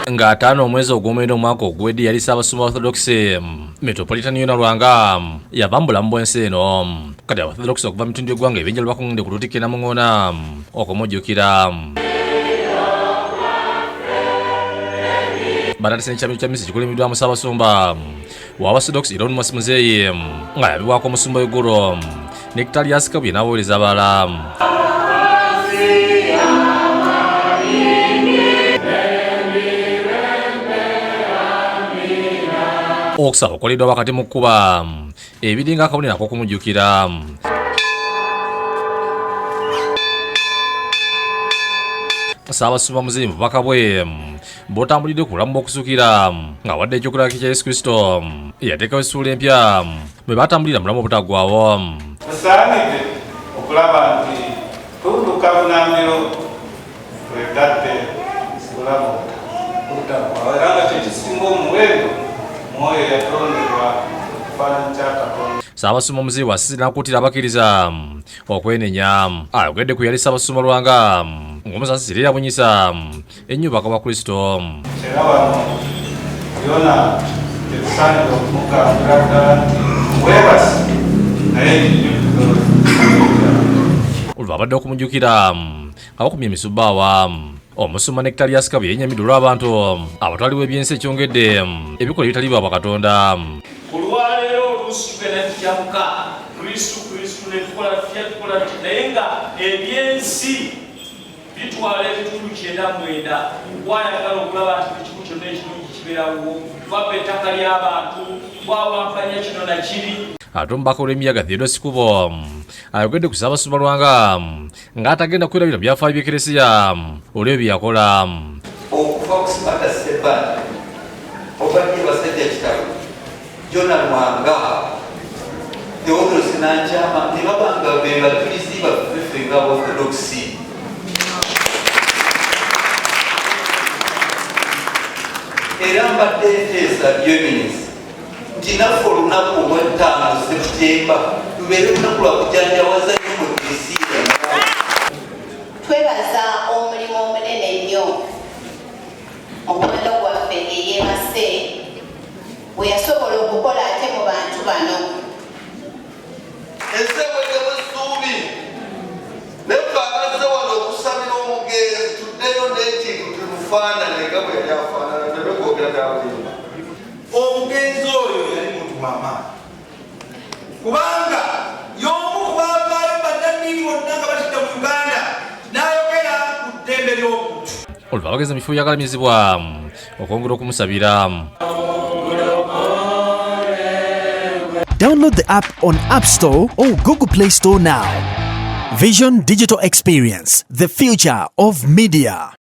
nga 5 omwezi ogw'omwenda omwaka ogwedde yali Ssaabasumba Orthodox Metropolitan Yona Lwanga yavambula mu bwensi eno kati Orthodox okuva mu bitundu by'eggwanga ebyenjawulo bakungudde ku Lutikko e Namuŋŋoona okumujjukira. Batatise n'ekyamiro kya misi kikulimiddwamu Ssaabasumba wa Orthodox Elon Muzeeyi nga yabibwako omusumba w'eggulu Nectarius Kabuye n'abaweereza abalala. Okusaba kukoleddwa wakati mu kkuba ebiringa akabonero ak'okumujjukira. Ssaabasumba Muzeeyi mu bubaka bwe bw'otambulidde ku bulamu bw'okuzuukira nga wadde ekyokulabako kya Yesu Kristo eyateekawo essuula empya bwe batambulira mu bulamu obutaggwaawo. Tusaanidde okulaba nti tudduka bunaamiro twegatte bulamu obutaggwaawo era nga kyekisinga omuwendo mwoyo yatondebwa ekifaananyi kya Katonda. Ssaabasumba Muzeeyi wasizira n'akuutira abakkiriza okwenenya. Ayogedde ku yali Ssaabasumba Lwanga ng'omusasira era bunyisa ennyubako bwa Kristo. Era wano yona tetusaanidde okumugambira ddala nti weebase naye olwo abadde okumujjukira abakumye emisubbaawa omusumba Nectarius Kabuye yennyamidde olw'abantu abatwaliwo ebyensi ekyongedde ebikola ebitali bwa Katonda. Ku lwaleero oluusi tugenda tujamuka Kristu ne tukola naye nga ebyensi bitwala ebitundu 99 twayagala okulaba nti ekimu kyonna ekirungi kibeerawo twabba ettaka ly'abantu twawampanya kino na kiri. Ate omubaka olw'emiyaga Theodore Kubo ayogedde ku Ssaabasumba Lwanga ng'atagenda kwerabira byafaayo by'Eklesiya olw'ebyo bye yakola. Okuva ku Sibanda Ssebbanda obadde basajja kitabo Jona Lwanga Theodore Nankyama ne babanga be bajulizi baffe ffe nga Orthodox. Era mbadde nteesa Yominis nti naffe olunaku olw'ettaano Septemba lubeere lunaku lwa kujanjawaza nnyo mu Eklesiya. Twebaza omulimu omunene nnyo omuwendo gwaffe eyeebase bwe yasobola okukola ate mu bantu bano. Ensebwedde bw'essuubi neffe abazze wano okusabira omugenzi tuddeyo n'ekintu tumufaanane nga bwe yali afaanana tebekwogera gabulimba. Omugenzi oyo yali muntu w'amaanyi kubanga y'omu ku baavaayo bannannyini bonna nga batidde mu Uganda n'ayogera ku ddembe ly'obuntu. Olwo abagezi mu bifo byagalamizibwa okwongera okumusabira. Download the app on App Store or Google Play Store now. Vision Digital Experience, the future of media.